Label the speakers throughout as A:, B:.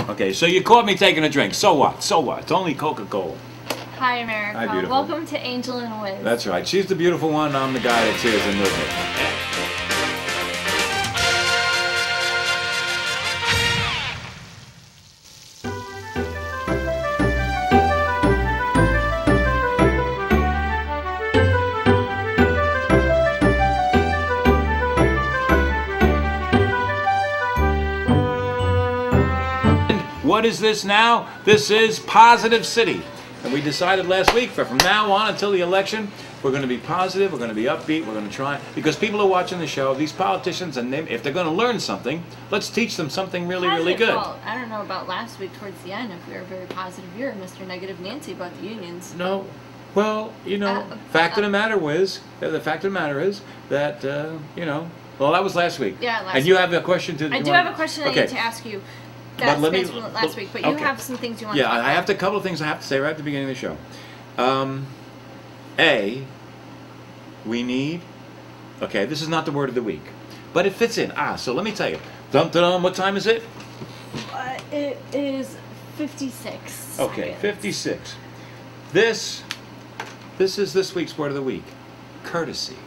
A: Okay, so you caught me taking a drink. So what? So what? It's only Coca-Cola.
B: Hi, America.
A: Hi, beautiful.
B: Welcome to Angel and Wiz.
A: That's right. She's the beautiful one. I'm the guy that's here and with me. What is this now? This is Positive City. And we decided last week that from now on until the election, we're going to be positive, we're going to be upbeat, we're going to try. Because people are watching the show, these politicians, and if they're going to learn something, let's teach them something really good.
B: Well, I don't know about last week towards the end, if we were very positive. You're Mr. Negative Nancy about the unions.
A: No. Well, you know, fact of the matter is that, you know, well, that was last week.
B: Yeah, last week.
A: And you have a question to...
B: I do have a question I need to ask you. That's from last week, but you have some things you want to talk about.
A: Yeah, I have a couple of things I have to say right at the beginning of the show. A, we need, okay, this is not the word of the week, but it fits in. So let me tell you. Dum-dum, what time is it?
B: It is 56
A: Okay,
B: seconds.
A: 56. This is this week's word of the week. Courtesy.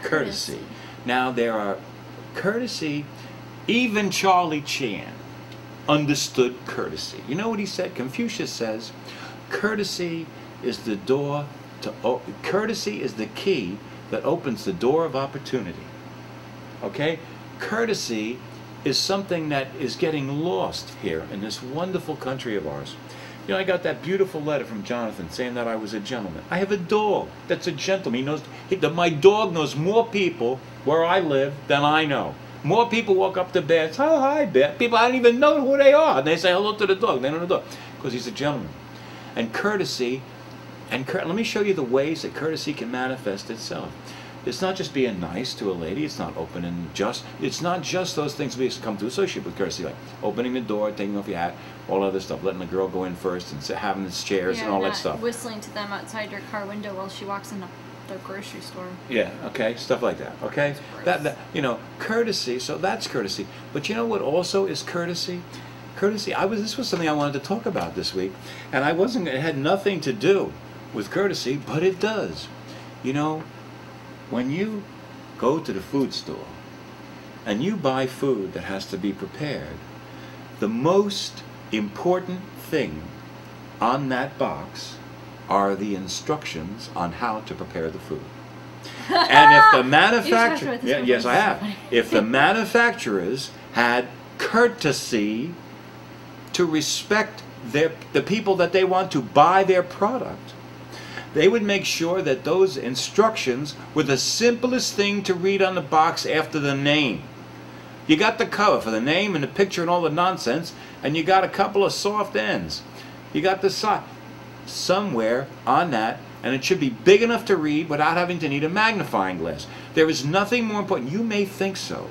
A: Courtesy. Now there are courtesy. Even Charlie Chan understood courtesy. You know what he said? Confucius says, courtesy is the door to courtesy is the key that opens the door of opportunity. Okay? Courtesy is something that is getting lost here in this wonderful country of ours. You know, I got that beautiful letter from Jonathan saying that I was a gentleman. I have a dog that's a gentleman. He knows my dog knows more people where I live than I know. More people walk up to Bear, oh, hi, Bear. People I don't even know who they are. And they say hello to the dog. They know the dog because he's a gentleman. And courtesy, let me show you the ways that courtesy can manifest itself. It's not just being nice to a lady. It's not opening it's not just those things we come to associate with courtesy, like opening the door, taking off your hat, all other stuff, letting the girl go in first and having the chairs and all that stuff.
B: Whistling to them outside your car window while she walks in the grocery store.
A: Yeah, okay, stuff like that, okay? That you know, courtesy, so that's courtesy. But you know what also is courtesy? Courtesy, this was something I wanted to talk about this week, and it had nothing to do with courtesy, but it does. You know, when you go to the food store and you buy food that has to be prepared, the most important thing on that box are the instructions on how to prepare the food. And if the manufacturer, yes I have, if the manufacturers had courtesy to respect the people that they want to buy their product, they would make sure that those instructions were the simplest thing to read on the box after the name. You got the cover for the name and the picture and all the nonsense, and you got a couple of soft ends. You got the side. Somewhere on that, and it should be big enough to read without having to need a magnifying glass. There is nothing more important. You may think so,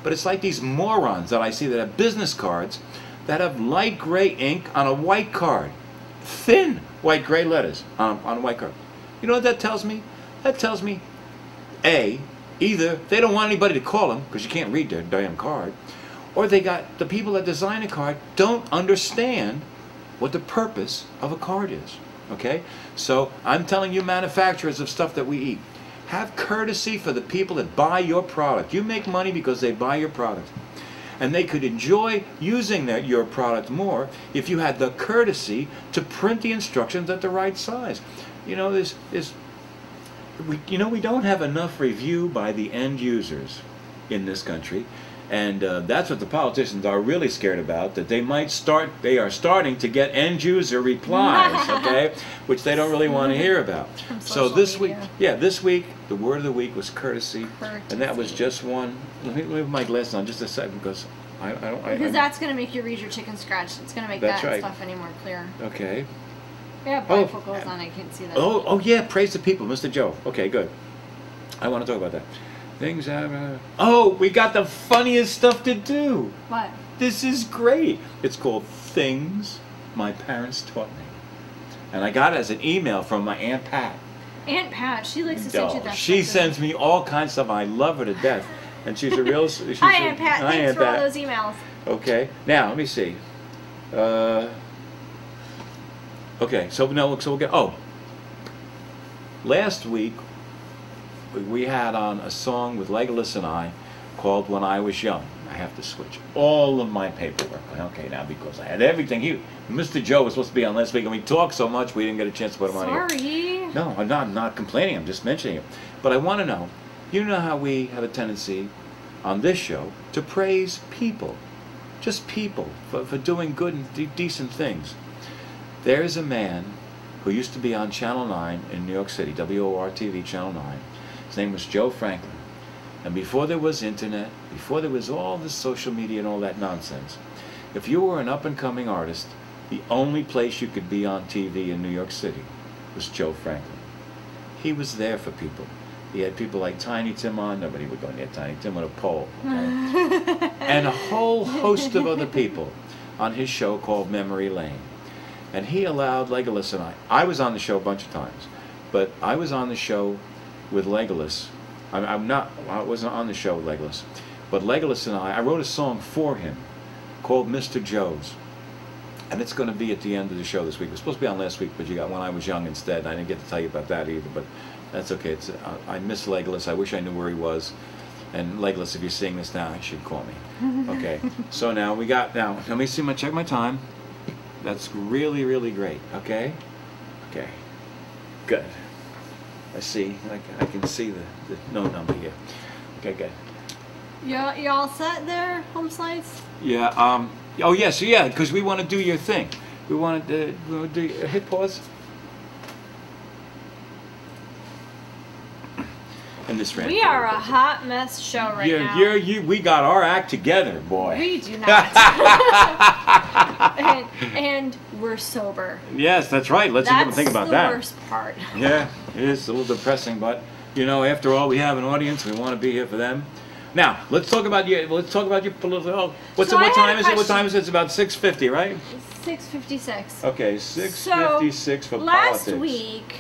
A: but it's like these morons that I see that have business cards that have light gray ink on a white card. Thin white gray letters on a white card. You know what that tells me? That tells me, A, either they don't want anybody to call them because you can't read their damn card, or the people that design a card don't understand what the purpose of a card is. Okay? So I'm telling you, manufacturers of stuff that we eat, have courtesy for the people that buy your product. You make money because they buy your product. And they could enjoy using your product more if you had the courtesy to print the instructions at the right size. You know, we don't have enough review by the end users in this country. And that's what the politicians are really scared about, that they are starting to get end user replies, okay, which they don't really want to hear about. So this week, the word of the week was courtesy. And that was just one. Let me put my glasses on just a second because
B: because that's going to make you read your chicken scratch. It's going to make that stuff any more clear.
A: Okay.
B: Yeah, bifocals on, I can't see that.
A: Oh yeah, praise the people, Mr. Joe. Okay, good. I want to talk about that. Things have we got the funniest stuff to do.
B: What?
A: This is great. It's called Things My Parents Taught Me. And I got it as an email from my Aunt Pat.
B: Aunt Pat, she likes to send you that
A: She
B: stuff.
A: sends me all kinds of stuff. I love her to death. And she's a real...
B: Hi, Aunt Pat. Thanks for all those emails.
A: Okay. Now let me see. Okay. So no. So we'll get. Oh. Last week we had on a song with Legolas and I called "When I Was Young." I have to switch all of my paperwork. Okay, now because I had everything. Mr. Joe was supposed to be on last week, and we talked so much we didn't get a chance to put him on here.
B: Sorry.
A: No, I'm not complaining. I'm just mentioning it. But I want to know. You know how we have a tendency on this show to praise people, just people for doing good and decent things. There's a man who used to be on Channel 9 in New York City, WOR-TV Channel 9. His name was Joe Franklin. And before there was internet, before there was all this social media and all that nonsense, if you were an up-and-coming artist, the only place you could be on TV in New York City was Joe Franklin. He was there for people. He had people like Tiny Tim on. Nobody would go near Tiny Tim with a pole. Okay? And a whole host of other people on his show called Memory Lane. And he allowed Legolas and I was on the show a bunch of times, but I was on the show with Legolas. I wasn't on the show with Legolas, but Legolas and I wrote a song for him called Mr. Joe's. And it's going to be at the end of the show this week. It was supposed to be on last week, but you got When I Was Young instead. I didn't get to tell you about that either, but that's okay. I miss Legolas. I wish I knew where he was. And Legolas, if you're seeing this now, you should call me. Okay, so now let me see check my time. That's really, really great, okay? Okay, good. I see, I can see the note number here. Okay, good.
B: You all set there, home slice?
A: Yeah, oh yes, yeah, because we want to do your thing. We want to do, hit pause. And this
B: we are a hot mess show right now.
A: We got our act together, boy.
B: We do not. and we're sober.
A: Yes, that's right. Let's even think about that.
B: That's the worst part.
A: Yeah, it is a little depressing, but you know, after all, we have an audience. We want to be here for them. Now, let's talk about your political. Oh, what time is it? What time is it? It's about 6:50, right?
B: 6:56.
A: Okay, 6:56 for
B: last
A: politics.
B: Week,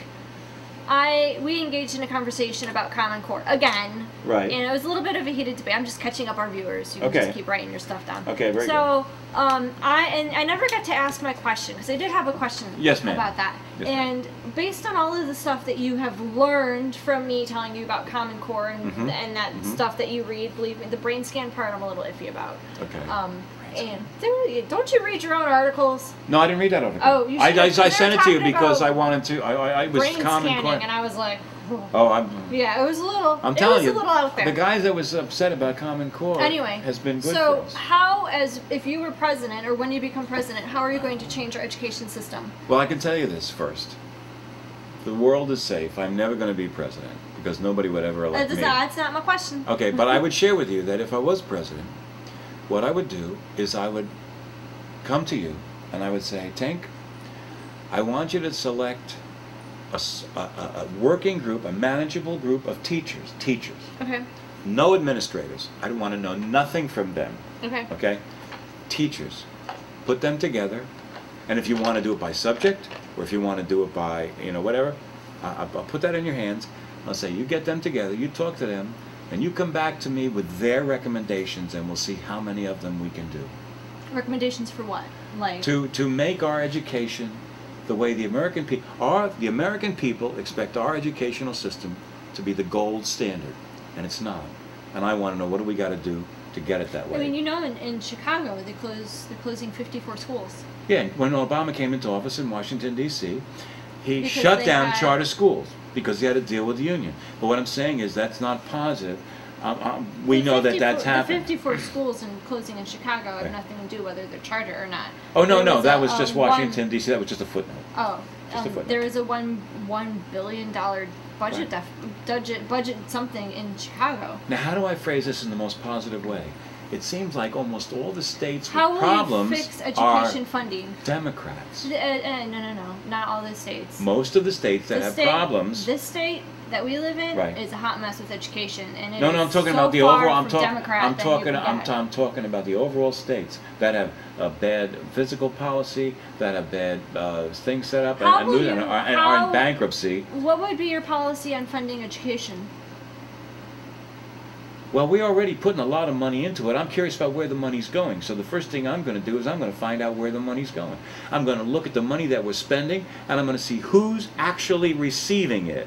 B: we engaged in a conversation about Common Core again.
A: Right.
B: And it was a little bit of a heated debate. I'm just catching up our viewers. You can just keep writing your stuff down.
A: Okay, very good.
B: So, I never got to ask my question because I did have a question about that.
A: Yes,
B: and based on all of the stuff that you have learned from me telling you about Common Core and that stuff that you read, believe me, the brain scan part I'm a little iffy about.
A: Okay.
B: And don't you read your own articles?
A: No, I didn't read that article.
B: Oh, you should.
A: I sent it to you because I wanted to. I was
B: brain
A: Common
B: scanning,
A: Core.
B: and I was like,
A: yeah,
B: it was a little.
A: I'm telling you,
B: a little out there.
A: The guy that was upset about Common Core has been good for us.
B: So, how, if you were president, or when you become president, how are you going to change our education system?
A: Well, I can tell you this first. The world is safe. I'm never going to be president because nobody would ever elect me.
B: That's not my question.
A: Okay, but I would share with you that if I was president, what I would do is I would come to you and I would say, Tink, I want you to select a working group, a manageable group of teachers.
B: Okay.
A: No administrators. I want to know nothing from them.
B: Okay.
A: Okay? Teachers. Put them together, and if you want to do it by subject, or if you want to do it by, whatever, I'll put that in your hands. I'll say, you get them together, you talk to them, and you come back to me with their recommendations, and we'll see how many of them we can do.
B: Recommendations for what? Like
A: to make our education the way the American people expect our educational system to be the gold standard, and it's not. And I want to know, what do we got to do to get it that way?
B: I mean, in Chicago, they're closing 54 schools.
A: Yeah, when Obama came into office in Washington, D.C., he shut down charter schools because he had to deal with the union. But what I'm saying is that's not positive. We know that that's happened.
B: The 54 schools and closing in Chicago have nothing to do whether they're charter or not.
A: Oh, no, that was just Washington, D.C. That was just a footnote.
B: Oh, there is a $1 billion budget something in Chicago.
A: Now, how do I phrase this in the most positive way? It seems like almost all the states with
B: problems
A: problems
B: How will you fix education funding?
A: Democrats.
B: No, not all the states.
A: Most of the states that have problems.
B: This state that we live in is a hot mess with education, and it
A: I'm talking about the overall. I'm talking about the overall states that have a bad fiscal policy, that have bad things set up, and are in bankruptcy.
B: What would be your policy on funding education?
A: Well, we're already putting a lot of money into it. I'm curious about where the money's going. So the first thing I'm going to do is I'm going to find out where the money's going. I'm going to look at the money that we're spending, and I'm going to see who's actually receiving it.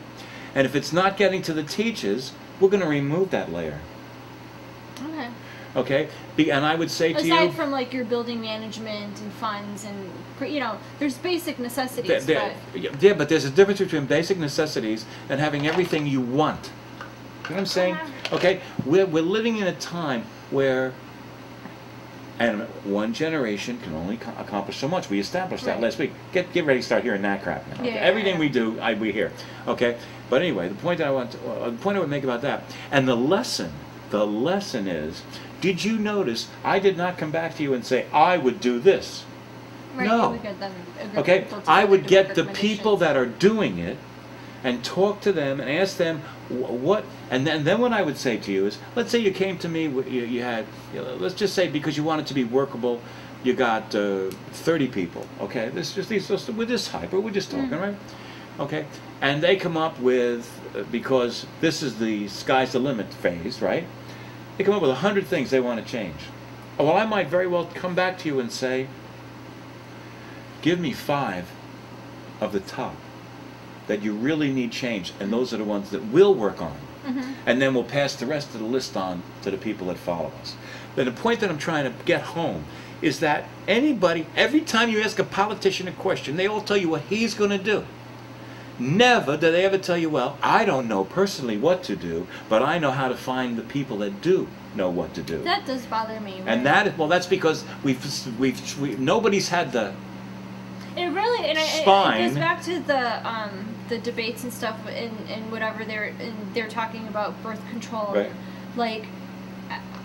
A: And if it's not getting to the teachers, we're going to remove that layer.
B: Okay.
A: Okay? And I would say to you...
B: Aside from like your building management and funds and, you know, there's basic necessities, but...
A: Yeah, but there's a difference between basic necessities and having everything you want. You know what I'm saying? Okay? We're living in a time where one generation can only accomplish so much. We established that last week. Get ready to start hearing that crap now. Okay? Everything we do, we hear. Okay? But anyway, the point I would make about that, and the lesson is, did you notice I did not come back to you and say, I would do this?
B: Right,
A: no. Okay? I would get the people that are doing it and talk to them and ask them what, and then what I would say to you is, let's say you came to me, you had, let's just say because you want it to be workable, you got 30 people, okay? We're this hyper, we're just talking, right? Okay? And they come up with, because this is the sky's the limit phase, right? They come up with 100 things they want to change. Oh, well, I might very well come back to you and say, give me 5 of the top that you really need change, and those are the ones that we'll work on. And then we'll pass the rest of the list on to the people that follow us. But the point that I'm trying to get home is that anybody, every time you ask a politician a question, they all tell you what he's going to do. Never do they ever tell you, well, I don't know personally what to do, but I know how to find the people that do know what to do.
B: That does bother me. Right?
A: And that is, well, that's because nobody's had the
B: it really, and it goes back to the debates and stuff, and whatever they're talking about birth control.
A: Right.
B: Like,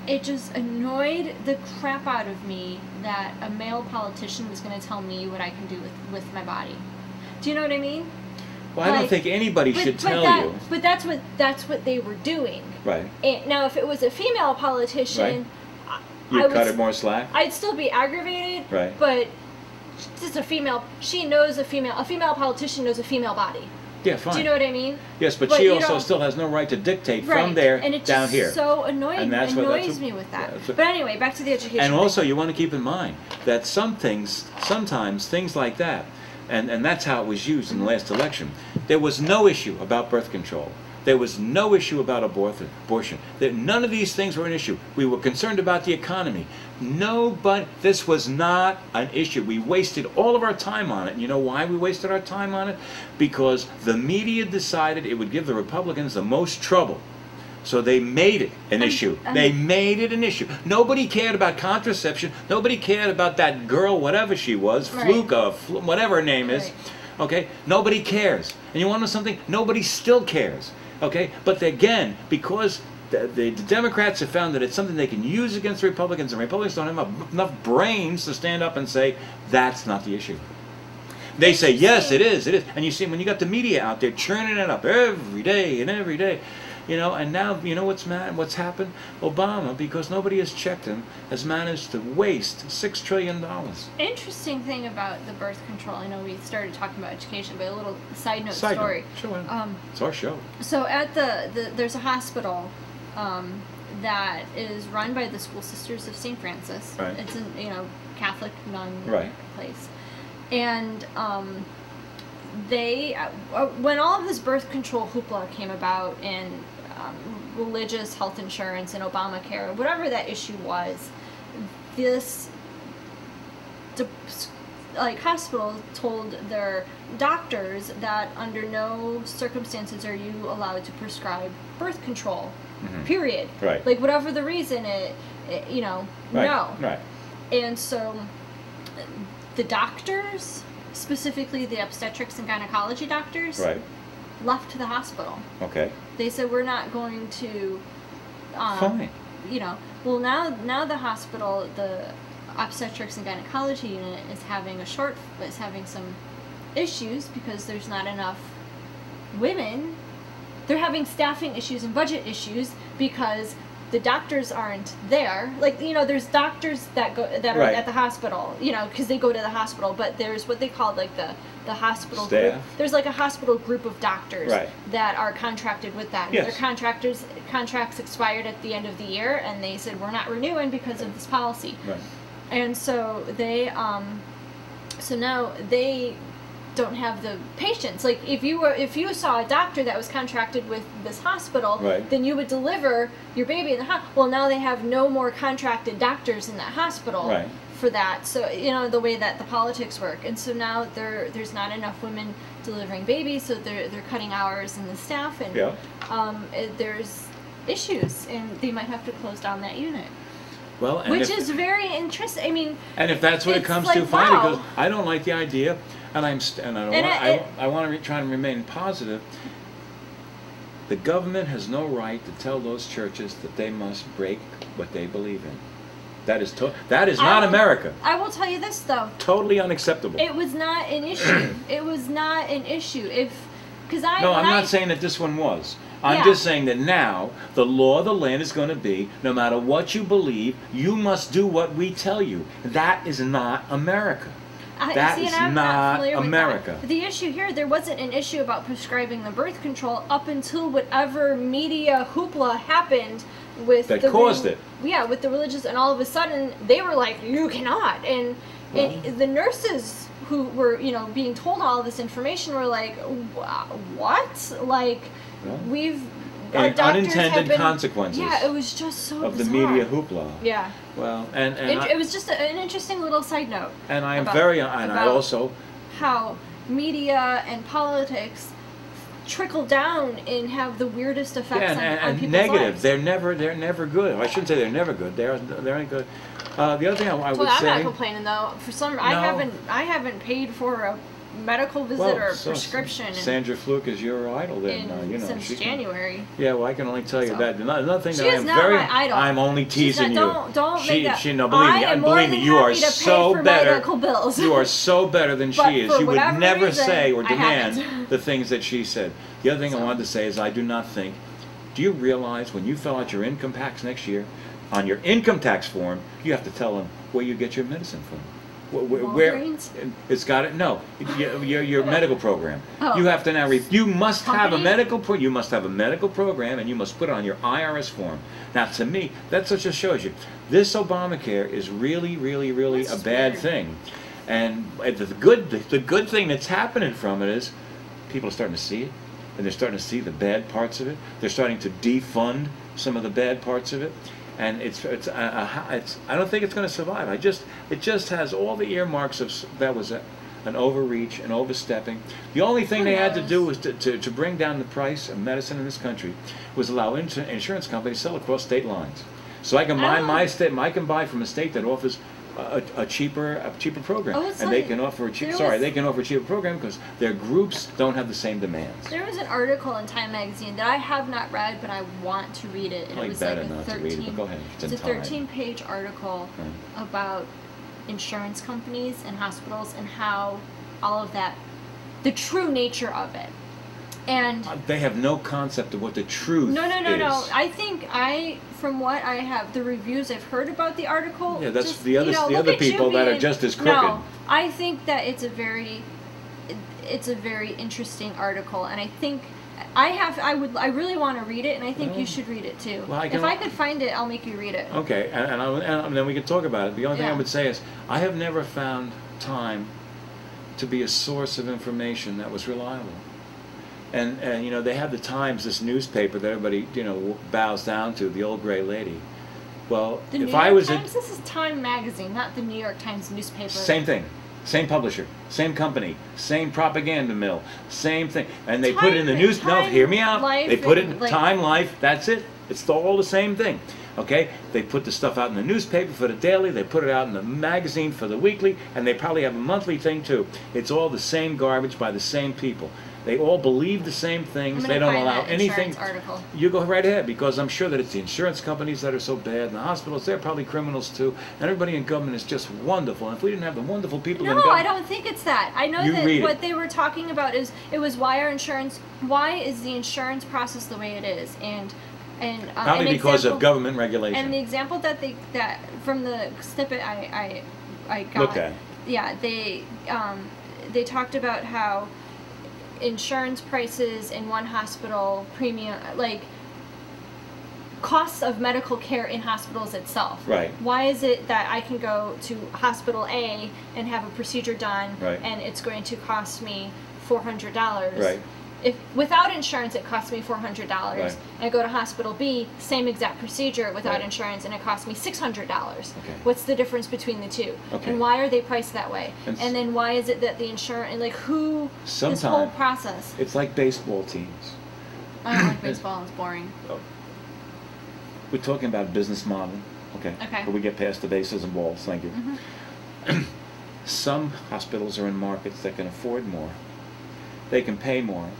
B: it just annoyed the crap out of me that a male politician was going to tell me what I can do with my body. Do you know what I mean?
A: Well, I don't think anybody should tell you.
B: But that's what they were doing.
A: Right.
B: And now, if it was a female politician,
A: you'd cut it more slack.
B: I'd still be aggravated.
A: Right.
B: But just a female. She knows a female politician knows a female body.
A: Yeah, fine.
B: Do you know what I mean?
A: Yes, but she also still has no right to dictate from there
B: and it's
A: down here.
B: So annoying. And that's annoys me with that. But anyway, back to the education.
A: And also, you want to keep in mind that sometimes things like that, and that's how it was used in the last election. There was no issue about birth control. There was no issue about abortion. None of these things were an issue. We were concerned about the economy. This was not an issue. We wasted all of our time on it. And you know why we wasted our time on it? Because the media decided it would give the Republicans the most trouble. So they made it an issue. They made it an issue. Nobody cared about contraception. Nobody cared about that girl, whatever she was, Fluke, whatever her name is. Okay? Nobody cares. And you want to know something? Nobody still cares. Okay? But again, because the Democrats have found that it's something they can use against the Republicans, and Republicans don't have enough brains to stand up and say, that's not the issue. They say, yes, it is, it is. And you see, when you got the media out there churning it up every day and every day, you know, and now, you know what's happened? Obama, because nobody has checked him, has managed to waste $6 trillion.
B: Interesting thing about the birth control, I know we started talking about education, but a little side note story.
A: Sure. It's our show.
B: So at there's a hospital that is run by the School Sisters of St. Francis.
A: Right.
B: It's a Catholic nun place. And they, when all of this birth control hoopla came about, and religious health insurance and Obamacare, whatever that issue was, this hospital told their doctors that under no circumstances are you allowed to prescribe birth control. Period.
A: Right.
B: Like, whatever the reason, no.
A: Right.
B: And so the doctors, specifically the obstetrics and gynecology doctors, left the hospital.
A: Okay.
B: They said, we're not going to
A: fine.
B: Well, now the hospital, the obstetrics and gynecology unit is having some issues because there's not enough women. They're having staffing issues and budget issues because the doctors aren't there. Like, you know, there's doctors that are
A: Right.
B: at the hospital, you know, because they go to the hospital, but there's what they call like the hospital group.
A: Staff?
B: There's like a hospital group of doctors
A: Right.
B: that are contracted with that.
A: Yes.
B: Their contracts expired at the end of the year, and they said, we're not renewing because of this policy.
A: Right.
B: And so they, so now they don't have the patients. Like if you saw a doctor that was contracted with this hospital,
A: Right.
B: then you would deliver your baby in the hospital. Well, now they have no more contracted doctors in that hospital
A: Right.
B: for that. So, you know, the way that the politics work. And so now there's not enough women delivering babies, so they're cutting hours in the staff, and
A: Yeah.
B: there's issues, and they might have to close down that unit.
A: Well, and
B: Which
A: if,
B: is very interesting. I mean,
A: and if that's what it
B: it's
A: comes
B: like,
A: to, fine.
B: wow.
A: Because I don't like the idea, and I want to try and remain positive. The government has no right to tell those churches that they must break what they believe in. That is not America.
B: I will tell you this though.
A: Totally unacceptable.
B: It was not an issue. It was not an issue.
A: No, I'm not saying that this one was. I'm
B: Yeah.
A: just saying that now the law of the land is going to be, no matter what you believe, you must do what we tell you. That is not America. That is
B: I'm
A: not
B: familiar with
A: America.
B: that. The issue here, there wasn't an issue about prescribing the birth control up until whatever media hoopla happened with
A: That caused it.
B: Yeah, with the religious, and all of a sudden they were like, you cannot. And the nurses who were, you know, being told all this information were like, what? Like,
A: Well,
B: we've our
A: and
B: doctors
A: unintended
B: have been,
A: consequences
B: Yeah, it was just so
A: of the
B: bizarre.
A: media hoopla.
B: Yeah.
A: Well, and
B: It was just an interesting little side note.
A: I am
B: about-
A: very, and I
B: about
A: also,
B: how media and politics trickle down and have the weirdest effects
A: yeah,
B: on
A: and
B: people's
A: negative.
B: lives.
A: They're never good. I shouldn't say they're never good. They're good. The other thing I would
B: Well, I'm
A: say.
B: not complaining though. For some, I haven't paid for a medical visit or a prescription
A: Sandra Fluke is your idol, then you know.
B: since January.
A: Yeah, well, I can only tell you
B: So.
A: that. Another thing
B: She
A: that
B: is
A: I'm
B: not
A: very,
B: my idol.
A: I'm only teasing you.
B: Don't make that.
A: No, believe me,
B: I am more
A: believe
B: than
A: me, you are
B: happy to pay
A: so
B: for
A: better.
B: medical bills.
A: You are so better than
B: But
A: she is.
B: for
A: You would
B: whatever
A: never
B: reason,
A: say or
B: I
A: demand
B: haven't.
A: the things that she said. The other thing I wanted to say is I do not think. Do you realize when you fill out your income tax next year, on your income tax form, you have to tell them where you get your medicine from? Where
B: Walgreens?
A: it's got it? No, your medical program.
B: Oh.
A: You have to now. You must have a
B: Company?
A: you must have a medical program, and you must put it on your IRS form. Now, to me, that just shows you this Obamacare is really, really, really
B: That's
A: a bad
B: weird.
A: thing. And the good thing that's happening from it is people are starting to see it, and they're starting to see the bad parts of it. They're starting to defund some of the bad parts of it. And I don't think it's going to survive. It just has all the earmarks of that was an overreach and overstepping. The only thing
B: Who
A: they had to
B: knows?
A: do was to bring down the price of medicine in this country was allow insurance companies to sell across state lines. So I can buy I can buy from a state that offers a cheaper program,
B: Oh, it's
A: and they
B: like-
A: can offer
B: there
A: they can offer a cheaper program because their groups don't have the same demands.
B: There was an article in Time magazine that I have not read, but I want to read it. And
A: Like
B: it was
A: better
B: like a
A: not to read it, but go ahead. It's
B: It's a
A: in Time.
B: 13-page article
A: Right.
B: about insurance companies and hospitals and how all of that, the true nature of it. And
A: They have no concept of what the truth
B: no.
A: is.
B: I think from what I have, the reviews I've heard about the article.
A: Yeah, that's
B: just,
A: the other
B: look
A: other
B: at you
A: people that are
B: being-
A: just as crooked.
B: No, I think that it's a very interesting article, and I think I really want to read it, and I think you should read it too.
A: Well,
B: if I could find it, I'll make you read it.
A: Okay, and then we can talk about it. The only thing I
B: Yeah.
A: would say is I have never found time to be a source of information that was reliable. And you know, they have the Times, this newspaper that everybody, you know, bows down to, the old gray lady. Well,
B: The New
A: if
B: York
A: I was
B: Times. This is Time magazine, not the New York Times newspaper.
A: same thing. Same publisher, same company, same propaganda mill, same thing. And they put it in the news. No,
B: Time,
A: hear me out.
B: Life,
A: They put it in
B: and, like-
A: Time, Life, that's it. It's all the same thing. Okay? They put the stuff out in the newspaper for the daily, they put it out in the magazine for the weekly, and they probably have a monthly thing too. It's all the same garbage by the same people. They all believe the same things.
B: I'm
A: They
B: gonna
A: don't
B: find
A: allow
B: that
A: anything.
B: insurance article.
A: You go right ahead, because I'm sure that it's the insurance companies that are so bad, and the hospitals, they're probably criminals too, and everybody in government is just wonderful. And if we didn't have the wonderful people in
B: No,
A: government...
B: I don't think it's that. I know
A: You
B: that
A: read
B: what
A: it.
B: they were talking about is why is the insurance process the way it is, and
A: Probably because of government regulation.
B: And the example that from the snippet I got.
A: Look at.
B: Yeah, they talked about how insurance prices in one hospital, premium, like costs of medical care in hospitals itself.
A: Right.
B: Why is it that I can go to hospital A and have a procedure done,
A: right,
B: and it's going to cost me $400?
A: Right.
B: If without insurance it costs me $400,
A: right,
B: and I go to hospital B, same exact procedure without
A: right,
B: insurance, and it costs me $600.
A: Okay.
B: What's the difference between the two?
A: Okay.
B: And why are they priced that way? And then why is it that the insurance, and like who? This whole process.
A: It's like baseball teams.
B: I don't like baseball. It's boring.
A: Oh. We're talking about business model. Okay.
B: Okay.
A: But we get past the bases and balls. Thank you.
B: Mm-hmm.
A: Some hospitals are in markets that can afford more. They can pay more.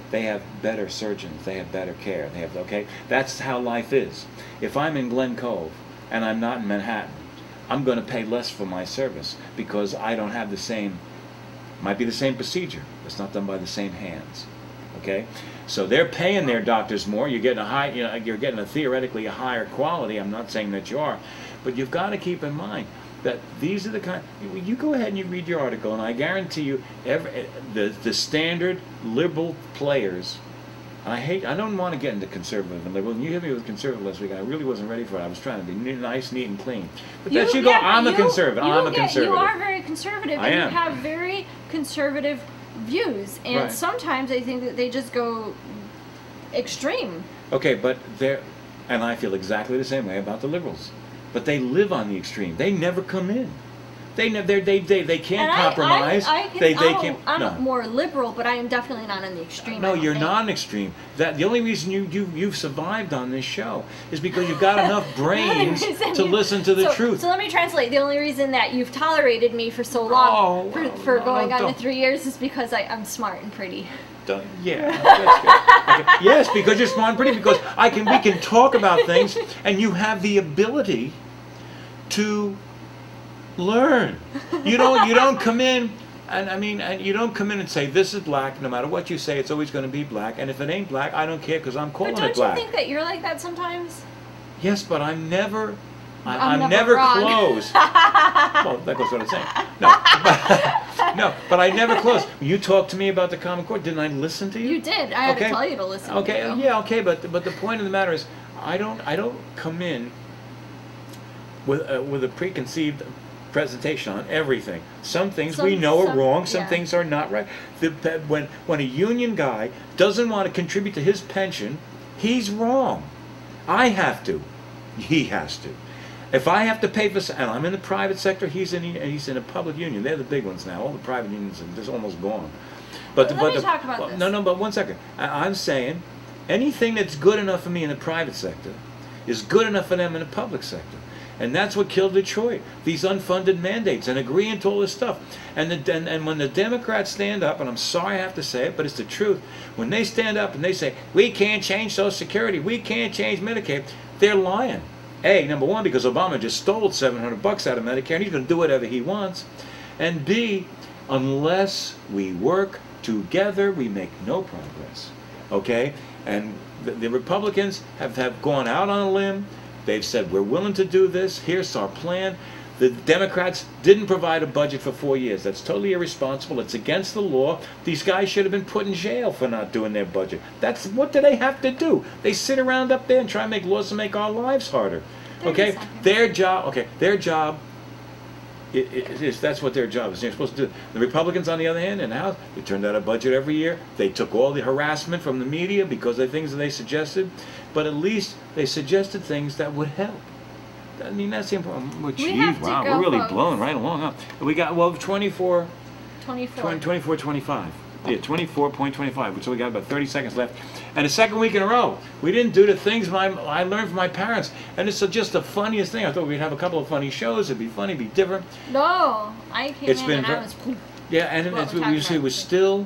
A: They have better surgeons. They have better care. They have, okay? That's how life is. If I'm in Glen Cove and I'm not in Manhattan, I'm going to pay less for my service because I don't have the same, might be the same procedure. It's not done by the same hands. Okay? So they're paying their doctors more. You're getting you're getting a theoretically a higher quality. I'm not saying that you are, but you've got to keep in mind that these are the kind. You go ahead and you read your article, and I guarantee you, the standard liberal players. I don't want to get into conservative and liberal. When you hit me with conservative last week, I really wasn't ready for it. I was trying to be nice, neat, and clean. But then you go, I'm a conservative. I'm a conservative.
B: You are very conservative,
A: I
B: and
A: am.
B: you have very conservative views, and
A: right,
B: sometimes I think that they just go extreme.
A: Okay, but and I feel exactly the same way about the liberals. But they live on the extreme. They never come in. They can't compromise.
B: I'm more liberal, but I am definitely not on the extreme.
A: No, you're not an extreme. The only reason you've survived on this show is because you've got enough brains to listen to the truth.
B: So let me translate. The only reason that you've tolerated me for so long, for going on to 3 years, is because I'm smart and pretty.
A: Yeah, that's good. Okay. Yes, because you're smart and pretty. Because we can talk about things, and you have the ability to learn. You don't come in, and you don't come in and say this is black. No matter what you say, it's always going to be black. And if it ain't black, I don't care because I'm calling it black.
B: But don't you think that you're like that sometimes?
A: Yes, but I'm never
B: wrong.
A: close. Well, that goes what I'm saying. No, but I never close. You talked to me about the Common Core. Didn't I listen to you?
B: You did. I had to tell you to listen.
A: Okay.
B: To you.
A: Yeah. Okay. But the point of the matter is, I don't come in with a preconceived presentation on everything. Some things we know are wrong. Some things are not right. When a union guy doesn't want to contribute to his pension, he's wrong. I have to. He has to. If I have to pay for, and I'm in the private sector, he's in a public union. They're the big ones now. All the private unions are just almost gone.
B: Let me talk about this.
A: No, but 1 second. I'm saying anything that's good enough for me in the private sector is good enough for them in the public sector. And that's what killed Detroit. These unfunded mandates and agreeing to all this stuff. And when the Democrats stand up, and I'm sorry I have to say it, but it's the truth. When they stand up and they say, we can't change Social Security, we can't change Medicaid, they're lying. A, number one, because Obama just stole $700 out of Medicare, and he's going to do whatever he wants. And B, unless we work together, we make no progress. Okay? And the Republicans have gone out on a limb. They've said, we're willing to do this. Here's our plan. The Democrats didn't provide a budget for 4 years. That's totally irresponsible. It's against the law. These guys should have been put in jail for not doing their budget. What do they have to do? They sit around up there and try to make laws to make our lives harder. Okay? Their job that's what their job is. They're supposed to do. The Republicans, on the other hand, in the House, they turned out a budget every year. They took all the harassment from the media because of things that they suggested, but at least they suggested things that would help. I mean, that's the important. Wow, we're really blowing right along. Huh? We got 24, 25. Yeah, 24.25. So we got about 30 seconds left. And the second week in a row, we didn't do the things I learned from my parents. And it's just the funniest thing. I thought we'd have a couple of funny shows. It'd be funny, it'd be different.
B: No, I came in and I was...
A: Yeah, and it was still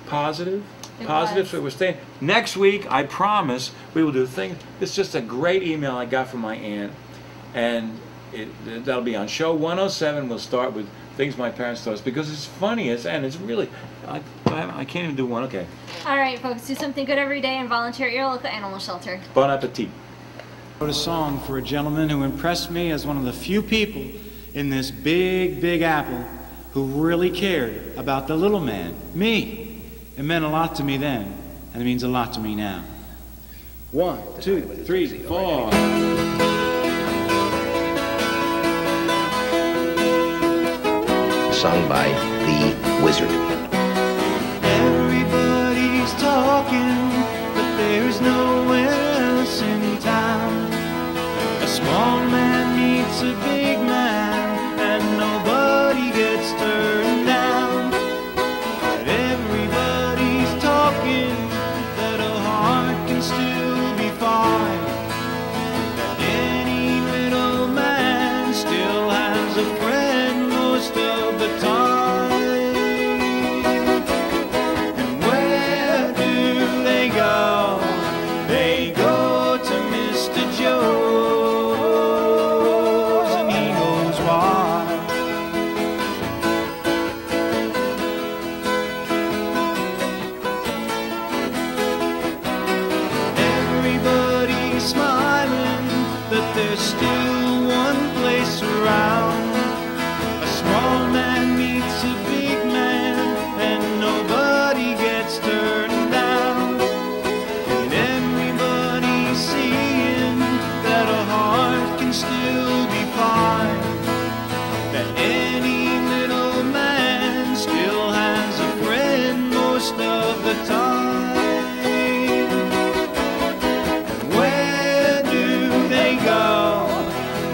A: positive. So we're staying. Next week, I promise, we will do things. It's just a great email I got from my aunt. And that'll be on show 107. We'll start with things my parents taught us because it's funny, and it's really, I can't even do one. Okay.
B: All right, folks, do something good every day and volunteer at your local animal shelter.
A: Bon appetit.
C: I wrote a song for a gentleman who impressed me as one of the few people in this big, big apple who really cared about the little man, me. It meant a lot to me then, and it means a lot to me now. 1, 2, 3, 4.
D: Sung by The Wizard.
C: Everybody's talking, but there's no one else in town. A small man meets a big man, and nobody gets turned down. But everybody's talking that a heart can still be fine. That any little man still has a friend most of the time. And where do they go? They go to Mr. Joe's, and he knows why. Everybody's smiling that there's still one place around. A small man meets a big man, and nobody gets turned down. And everybody's seeing that a heart can still be fine. That any little man still has a friend most of the time. And where do they go?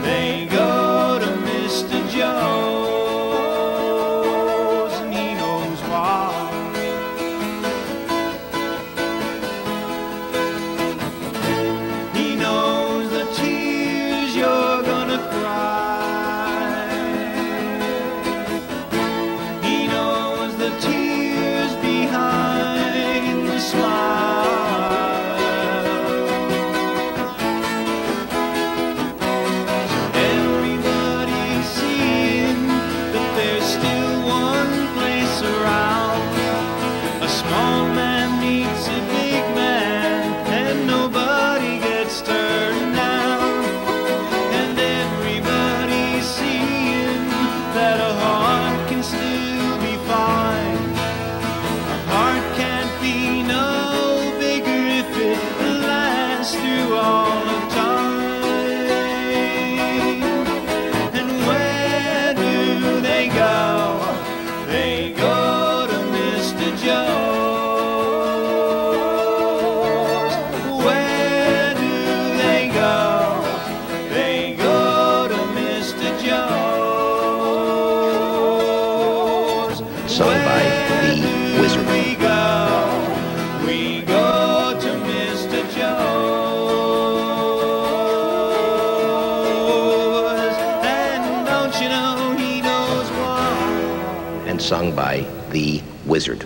C: They go to Mr. Joe's, and he knows why. He knows the tears you're gonna cry. He knows the tears behind the smile. Everybody's seeing that there's still one place around. A small man meets a big man, and nobody gets turned down. And everybody's seeing that a heart can still be fine. A heart can't be no bigger if it lasts through all of time. And where do they go? They go to Mr. Joe's. Where do they go? They go to Mr. Joe's.
D: Sung by The Wizard.
C: We go to Mr. Joe's, and don't you know he knows why?
D: And sung by The Wizard.